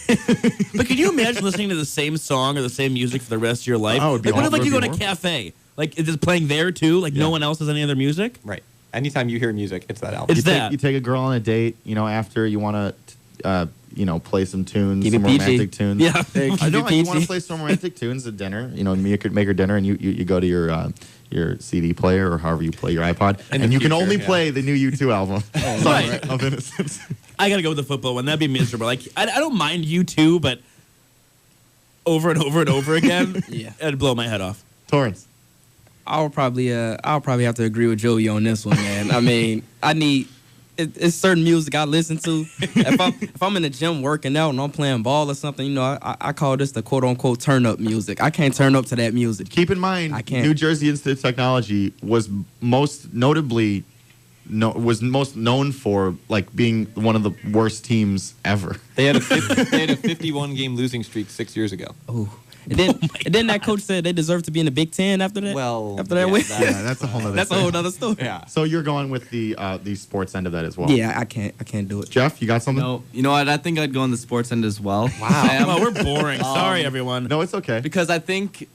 But can you imagine listening to the same song or the same music for the rest of your life? Oh, it'd be what if awful. you go to It'd a be cafe? Is it playing there too? No one else has any other music? Right. Anytime you hear music, it's that album. You take a girl on a date, after you want to play some tunes, Keep some it PG. romantic tunes. Yeah. I know you want to play some romantic tunes at dinner. You could make her dinner, and you go to your CD player or however you play your iPod, and you can only play the new U2 album, Right. of Innocence. I gotta go with the football one. That'd be miserable. I don't mind U2, but over and over and over again, it'd blow my head off. Torrance. I'll probably have to agree with Joey on this one, man. I mean, it's certain music I listen to. If I'm in the gym working out and I'm playing ball or something, you know, I call this the quote unquote turn up music. I can't turn up to that music. Keep in mind, New Jersey Institute of Technology was most notably was most known for like being one of the worst teams ever. They had a 51 game losing streak 6 years ago. Oh. And then that coach said they deserve to be in the Big Ten after that. Well, after that win. Yeah, that's a whole other. That's a whole other story. Yeah. So you're going with the sports end of that as well. Yeah, I can't do it. Jeff, you got something? No, you know what? I think I'd go on the sports end as well. Wow. Well, we're boring. Sorry, everyone. No, it's okay. Because I think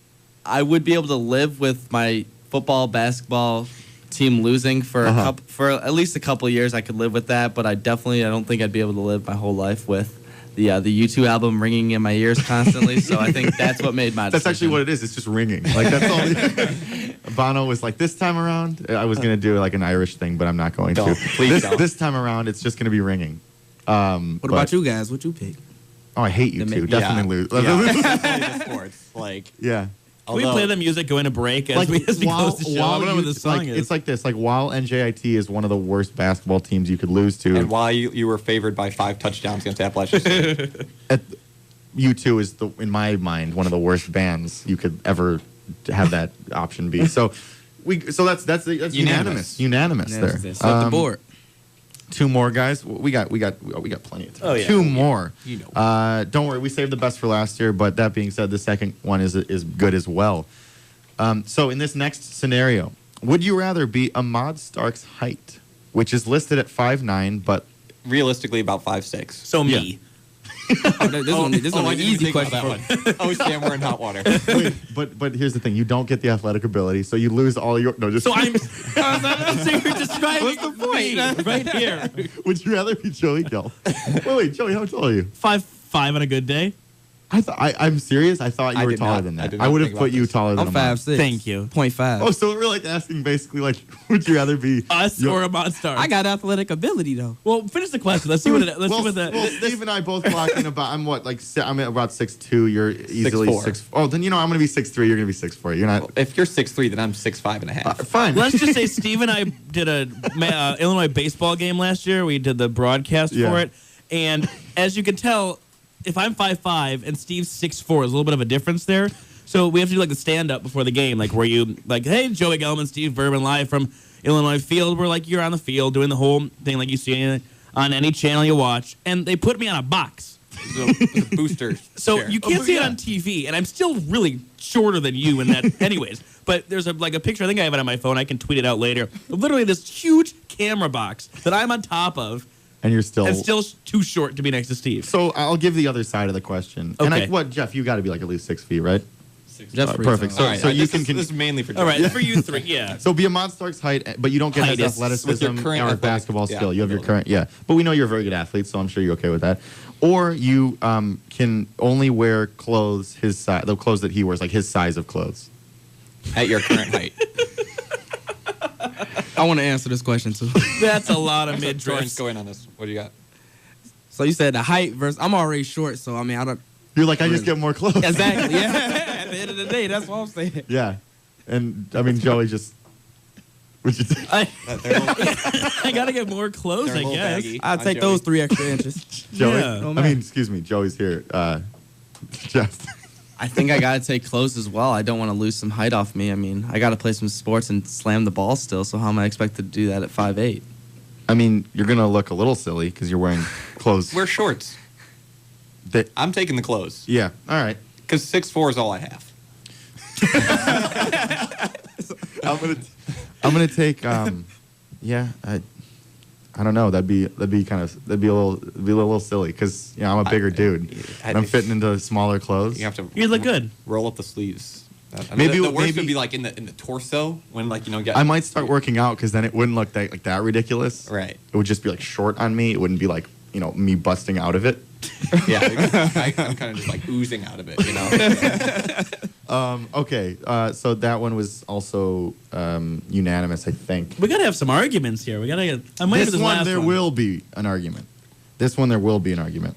I would be able to live with my football, basketball team losing for for at least a couple of years. I could live with that, but I don't think I'd be able to live my whole life with the U2 album ringing in my ears constantly. So I think that's what made my decision. That's actually what it is. It's just ringing. Like that's all. Bono was like, this time around, I was gonna do like an Irish thing, but I'm not going to. Please don't. This time around, it's just gonna be ringing. What about you guys? What you pick? Oh, I hate you too. Definitely lose. Definitely the sports. Like yeah. Can we play the music going to break as we close the show? I don't know what the song is. It's like this. Like while NJIT is one of the worst basketball teams you could lose to, and while you were favored by 5 touchdowns against Appalachian State, U2 is in my mind one of the worst bands you could ever have that option be. So that's unanimous. Unanimous there. Set the board. 2 more guys. We got plenty of time. Oh, yeah. 2 more. You know. Don't worry, we saved the best for last year. But that being said, the second one is good as well. So in this next scenario, would you rather be Ahmad Stark's height, which is listed at 5'9", but realistically about 5'6"? So me. This is an easy question. Oh, Sam, we're in hot water. Wait, but here's the thing: you don't get the athletic ability, so you lose all your. No, just so I'm. So you're describing what's the point? right here. Would you rather be Joey Gelf? Wait, Joey, how tall are you? 5'5" on a good day. I'm serious. I thought you were taller than that. I would have put you taller than I'm Ahmad. 5'6". Thank you. 0.5. Oh, so we're like asking basically like, would you rather be us or Ahmad Stark? I got athletic ability though. Well, finish the question. Let's see what it. Well, Steve and I both clocking about. I'm what I'm at about 6'2". You're easily 6'4". Oh, then I'm gonna be 6'3". You're gonna be 6'4". You're not. Well, if you're 6'3", then I'm 6'5" and a half. Fine. Let's just say Steve and I did a Illinois baseball game last year. We did the broadcast for it, and as you can tell, if I'm 5'5" and Steve's 6'4", there's a little bit of a difference there. So we have to do like the stand up before the game, like where you like, hey, Joey Gelman, Steve Bourbon live from Illinois Field. We're like, you're on the field doing the whole thing like you see on any channel you watch, and they put me on a box. It's a booster. So chair. you can't see it on TV, and I'm still really shorter than you in that, anyways. But there's a picture. I think I have it on my phone. I can tweet it out later. Literally this huge camera box that I'm on top of. And you're still too short to be next to Steve. So I'll give the other side of the question. Okay. And Jeff, you got to be like at least 6 feet, right? Jeff, perfect. So, All right, so you this is mainly for. All right, for you 3, yeah. So be Ahmad Stark's height, but you don't get his athleticism or basketball skill. You have your current, But we know you're a very good athlete, so I'm sure you're okay with that. Or you can only wear clothes the clothes that he wears, like his size of clothes. At your current height. I want to answer this question too. That's a lot of mid Jordan's going on this. What do you got? So you said the height versus. I'm already short, so I mean I don't. You're like, I just get more clothes. Exactly. Yeah. At the end of the day, that's what I'm saying. Yeah, and I mean Joey just. Would you think? I gotta get more clothes, I guess. I'll take those 3 extra inches. Joey. Yeah. I mean, excuse me. Joey's here. Jeff. I think I got to take clothes as well. I don't want to lose some height off me. I mean, I got to play some sports and slam the ball still, so how am I expected to do that at 5'8"? I mean, you're going to look a little silly because you're wearing clothes. Wear shorts. I'm taking the clothes. Yeah, all right. Because 6'4" is all I have. I'm gonna take I don't know. That'd be a little silly because I'm a bigger dude. And I'm fitting into smaller clothes. You have to. You look good. Roll up the sleeves. Maybe the worst would be like in the torso when get. I might start working out because then it wouldn't look that ridiculous. Right. It would just be like short on me. It wouldn't be like me busting out of it. Yeah, I'm kind of just like oozing out of it, Okay, so that one was also unanimous, I think. We gotta have some arguments here. We gotta get. I'm waiting for this last one. There will be an argument. This one there will be an argument.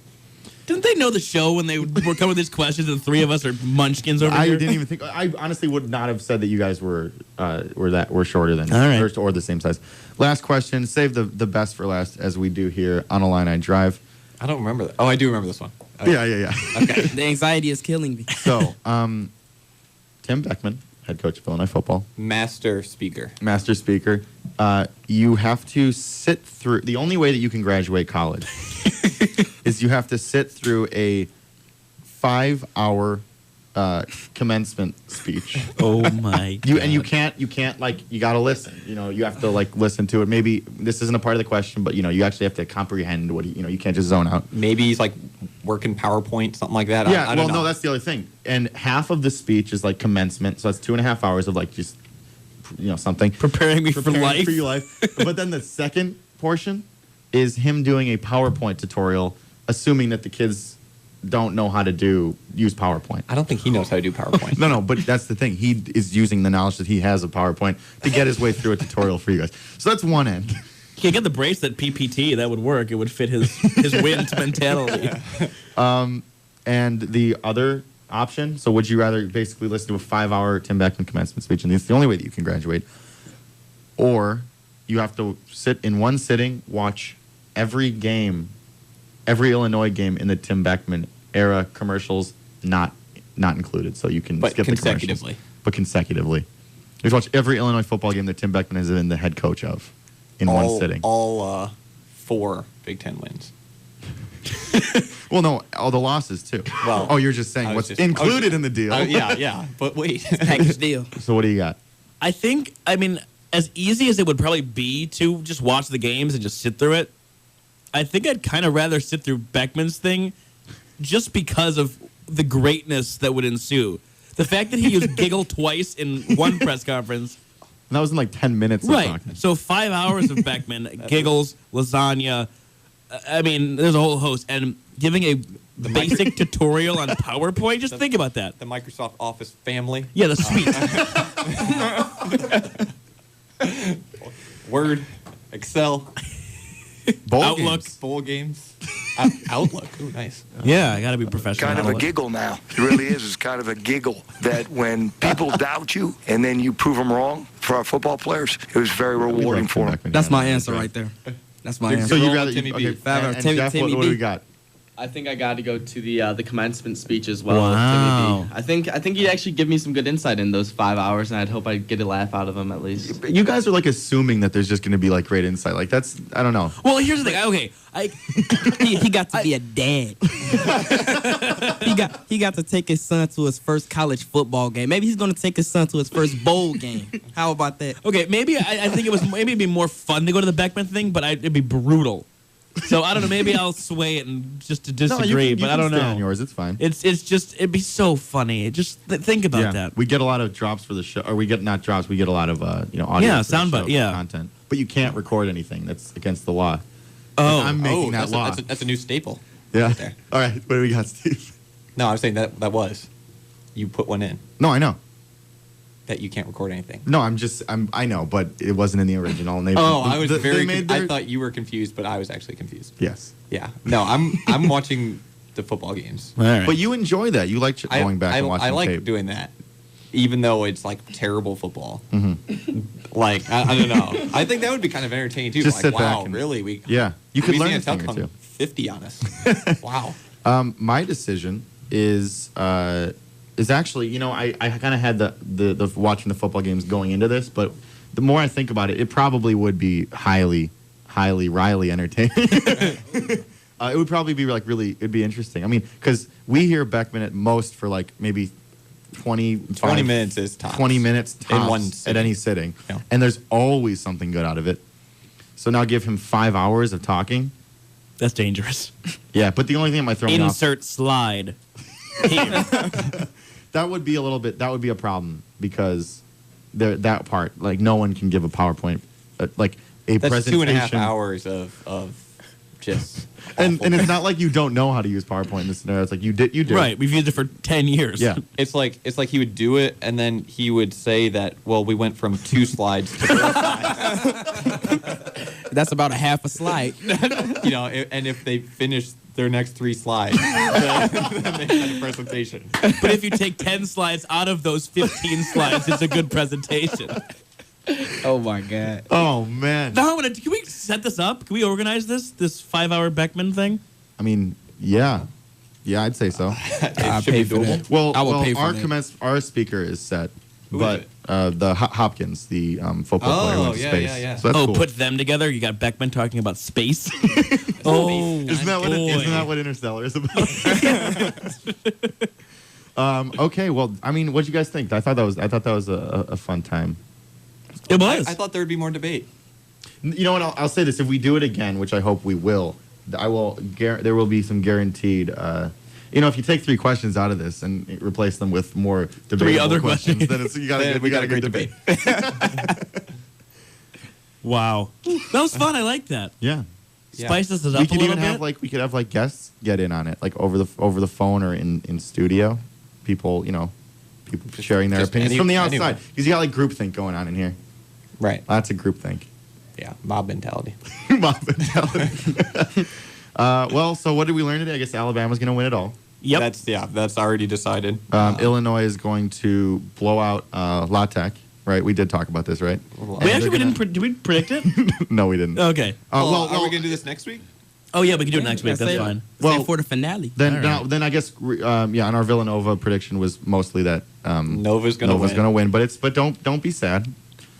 Didn't they know the show when they were coming with these questions and the three of us are munchkins over I here? didn't even think. I honestly would not have said that you guys were shorter than All right. or the same size. Last question. Save the best for last, as we do here on Illini Drive. I don't remember that. Oh, I do remember this one. Okay. Yeah. Okay. The anxiety is killing me. So, Tim Beckman, head coach of Illinois football, Master speaker. You have to sit through. The only way that you can graduate college is you have to sit through a 5-hour commencement speech. Oh my! You can't like, you got to listen. You have to like listen to it. Maybe this isn't a part of the question, but you actually have to comprehend what you can't just zone out. Maybe he's like working PowerPoint, something like that. Yeah, I don't know. no, that's the other thing. And half of the speech is like commencement, so that's 2.5 hours of like just something preparing me for life. For your life. But then the second portion is him doing a PowerPoint tutorial, assuming that the kids don't know how to use PowerPoint. I don't think he knows how to do PowerPoint. No, but that's the thing. He is using the knowledge that he has of PowerPoint to get his way through a tutorial for you guys. So that's one end. He could get the bracelet PPT. That would work. It would fit his wins mentality. And the other option, so would you rather basically listen to a 5-hour Tim Beckman commencement speech, and it's the only way that you can graduate, or you have to sit in one sitting, watch every Illinois game in the Tim Beckman era, commercials not included, so you can skip the commercials. But consecutively. You watch every Illinois football game that Tim Beckman has been the head coach of in one sitting. All 4 Big Ten wins. Well, no, all the losses too. Well, you're just saying what's included in the deal. Yeah, but wait. Package deal. So what do you got? I mean, as easy as it would probably be to just watch the games and just sit through it, I think I'd kind of rather sit through Beckman's thing just because of the greatness that would ensue. The fact that he used giggle twice in one press conference. And that was in like 10 minutes of Right. talking. So 5 hours of Beckman, giggles, lasagna. I mean, there's a whole host. And giving a basic tutorial on PowerPoint, just think about that. The Microsoft Office family. Yeah, the suite. Word, Excel. Bowl games. Outlook. Ooh, nice. Yeah, I got to be professional. Kind of a giggle now. It really is. It's kind of a giggle that when people doubt you and then you prove them wrong, for our football players, it was very rewarding for them. That's my answer right there. That's my answer. So you rather Timmy B. okay, and Jeff, what do we got? I think I got to go to the commencement speech as well. Wow. Timmy B. I think he'd actually give me some good insight in those 5 hours, and I'd hope I'd get a laugh out of him at least. You guys are like assuming that there's just going to be like great insight. Like that's, I don't know. Well, here's the thing. Okay, he got to be a dad. he got to take his son to his first college football game. Maybe he's going to take his son to his first bowl game. How about that? Okay, maybe I think it'd be more fun to go to the Beckman thing, but it'd be brutal. So I don't know. Maybe I'll sway it and just to disagree, but I don't know. On yours, it's fine. It's just it'd be so funny. Just think about that. We get a lot of drops for the show, or we get not drops. We get a lot of audio. Yeah, for the soundbite. show, Yeah, content. But you can't record anything. That's against the law. Oh, I'm making that law. That's a new staple. Yeah. Right there. All right. What do we got, Steve? No, I was saying that was. You put one in. No, I know. That you can't record anything. No, I know, but it wasn't in the original. And I thought you were confused, but I was actually confused. Yes. Yeah. No, I'm watching the football games. All right. But you enjoy that. You like going back and watching I like tape. doing that, even though it's like terrible football. Mm-hmm. Like I don't know. I think that would be kind of entertaining too. Just like, sit wow, back and, really? You could learn a Louisiana thing or two. 50 on us. Wow. My decision is actually, I kind of had the watching the football games going into this, but the more I think about it, it probably would be highly Riley entertaining. It would probably be like it'd be interesting. I mean, because we hear Beckman at most for like maybe 20 minutes is tops. 20 minutes tops in one at any sitting. Yeah. And there's always something good out of it. So now give him 5 hours of talking. That's dangerous. Yeah, but the only thing that might throw me off. Insert slide. Here. That would be a problem because that part, like no one can give a PowerPoint, like a That's presentation. 2.5 hours of just. And it's not like you don't know how to use PowerPoint in this scenario. It's like you do. Right. We've used it for 10 years. Yeah. It's like he would do it and then he would say that, well, we went from 2 slides to 4 slides. That's about a half a slide. And if they finish their next 3 slides. Then they had a presentation. But if you take 10 slides out of those 15 slides, it's a good presentation. Oh my God. Oh man. Now, can we set this up? Can we organize this 5-hour Beckman thing? I mean, yeah, I'd say so. I'll pay for that. Well, I will pay for that. Our speaker is set, Who but is the Hopkins, the football player who went to space. yeah. So that's cool. Put them together. You got Beckman talking about space. Oh, isn't that what Interstellar is about? Okay, well, I mean, what do you guys think? I thought that was a fun time. It was. I thought there would be more debate. You know what? I'll say this: if we do it again, which I hope we will, there will be some guaranteed. If you take 3 questions out of this and replace them with more debatable 3 other questions, then we got a great good debate. Wow, that was fun. I like that. Yeah. Spices it up a little bit. We could have guests get in on it, like over the phone or in studio. People sharing their opinions from the outside, because you got like groupthink going on in here. Right. That's a groupthink. Yeah, mob mentality. Mob mentality. Well, so what did we learn today? I guess Alabama's going to win it all. Yep. That's already decided. Illinois is going to blow out La Tech. Right, we did talk about this, right? Did we predict it? No, we didn't. Okay. Are we going to do this next week? Oh yeah, we can do it next week. That's fine. Well, for the finale. Then I guess and our Villanova prediction was mostly that Nova's going to win, but don't be sad.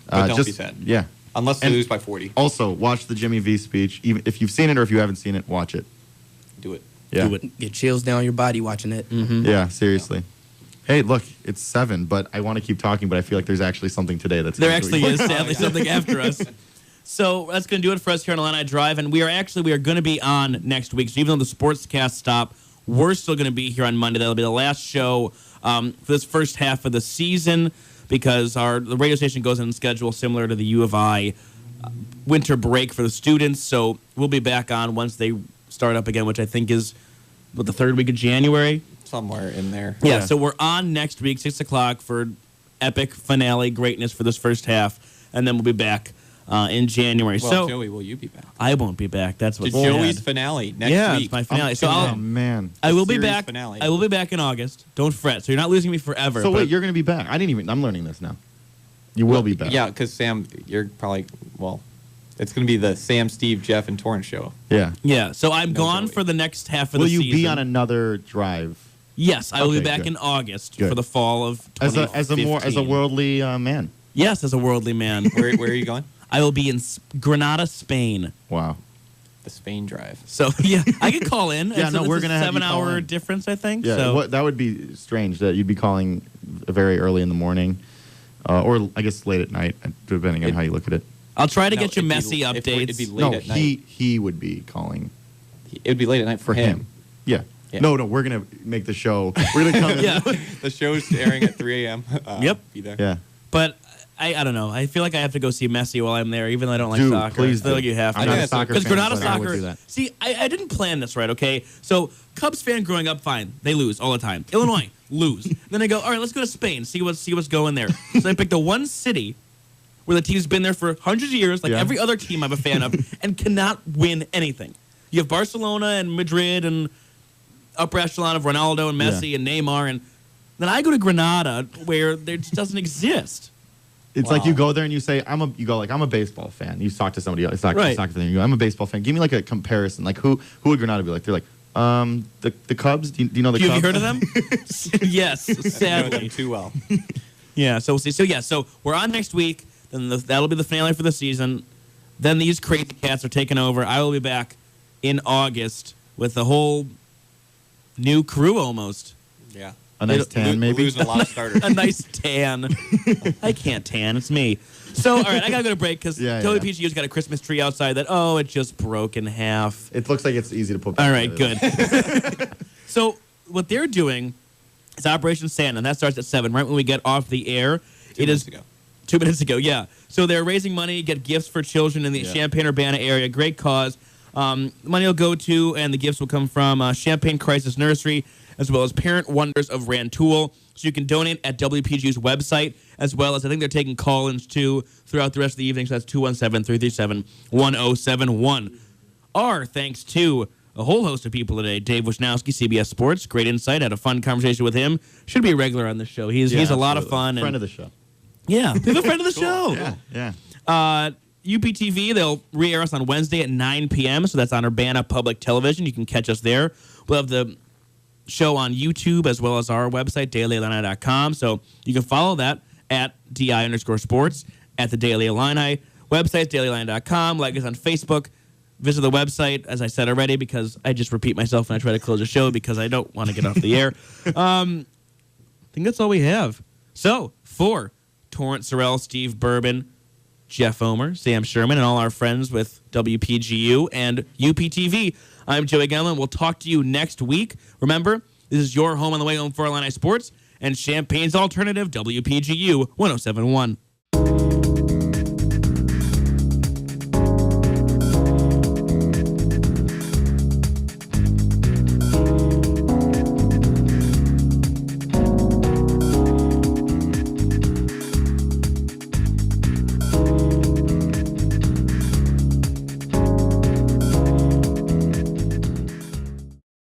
Don't be sad. Yeah. Unless they lose by 40. Also, watch the Jimmy V speech. Even if you've seen it or if you haven't seen it, watch it. Do it. Yeah. Do it. Get chills down your body watching it. Mm-hmm. Yeah, seriously. Hey, look, it's 7, but I want to keep talking, but I feel like there's actually something today that's... There actually is, sadly, something after us. So that's going to do it for us here on Illini Drive, and we are going to be on next week. So even though the sportscast stop, we're still going to be here on Monday. That'll be the last show for this first half of the season, because the radio station goes on schedule similar to the U of I winter break for the students. So we'll be back on once they start up again, which I think is the 3rd week of January. Somewhere in there. Yeah, so we're on next week, 6 o'clock, for epic finale greatness for this first half, and then we'll be back in January. Well, so, Joey, will you be back? I won't be back. That's what's Joey's sad. finale next week. It's my finale. Man. I will be back. Finale. I will be back in August. Don't fret. So you're not losing me forever. So wait, you're going to be back. I'm learning this now. You will be back. Yeah, because Sam, you're probably, it's going to be the Sam, Steve, Jeff, and Torrance show. Yeah. Yeah, so I'm gone for the next half of the season. Will you be on another drive? Yes, I will be back in August for the fall of 2015. As a worldly man. Yes, as a worldly man. Where are you going? I will be in Granada, Spain. Wow. The Spain drive. So yeah, I could call in. Yeah, no, we're gonna have you call 7-hour in. difference, I think. Yeah, so. that would be strange that you'd be calling very early in the morning, or I guess late at night, depending on how you look at it. I'll try to get you messy updates. It'd be late at night. He would be calling. It would be late at night for him. Yeah. Yeah. No, we're gonna make the show. We're gonna come in. Yeah. The show's airing at 3 a.m. Yep. Be there. Yeah. But I don't know. I feel like I have to go see Messi while I'm there, even though I don't like Dude, soccer. please I feel do. like you have to. I'm not a soccer Because fan, Granada so I would do soccer. that. See, I didn't plan this right. Okay, so Cubs fan growing up, fine. They lose all the time. Illinois lose. Then I go, all right, let's go to Spain. See what's going there. So I picked the one city where the team's been there for hundreds of years, like every other team I'm a fan of, and cannot win anything. You have Barcelona and Madrid and upper echelon of Ronaldo and Messi and Neymar, and then I go to Granada where there just doesn't exist. It's like you go there and you say, I'm a baseball fan. You talk to somebody else, soccer fan, and you go, I'm a baseball fan. Give me like a comparison. Like who would Granada be like? They're like, the Cubs. Do you know the Cubs? Have you heard of them? Yes, sadly. I know them too well. Yeah, so we'll see. So we're on next week. Then that'll be the finale for the season. Then these crazy cats are taking over. I will be back in August with the whole new crew almost. Yeah. A nice tan, maybe? Losing a lot of starters. A nice tan. I can't tan. It's me. So, all right, I got to go to break because WPGU's got a Christmas tree outside that, it just broke in half. It looks like it's easy to put back. All right, good. So what they're doing is Operation Santa, and that starts at 7, right when we get off the air. 2 minutes ago. 2 minutes ago, yeah. So they're raising money, get gifts for children in the Champaign-Urbana area. Great cause. Money will go to, and the gifts will come from Champaign Crisis Nursery, as well as Parent Wonders of Rantoul. So you can donate at WPGU's website, as well as I think they're taking call-ins, too, throughout the rest of the evening. So that's 217-337-1071. Our thanks to a whole host of people today. Dave Wischnowsky, CBS Sports, great insight. Had a fun conversation with him. Should be a regular on the show. He's a lot of fun. Friend of the show. Yeah, he's a friend of the show. Yeah. UPTV, they'll re-air us on Wednesday at 9 p.m., so that's on Urbana Public Television. You can catch us there. We'll have the show on YouTube as well as our website, dailyillini.com. So you can follow that at DI_sports, at the Daily Illini website, dailyillini.com. Like us on Facebook. Visit the website, as I said already, because I just repeat myself when I try to close the show because I don't want to get off the air. I think that's all we have. So, for Torrance Sorrell, Steve Bourbon, Jeff Omer, Sam Sherman, and all our friends with WPGU and UPTV, I'm Joey Gelman. We'll talk to you next week. Remember, this is your home on the way home for Illini Sports and Champagne's Alternative, WPGU 107.1.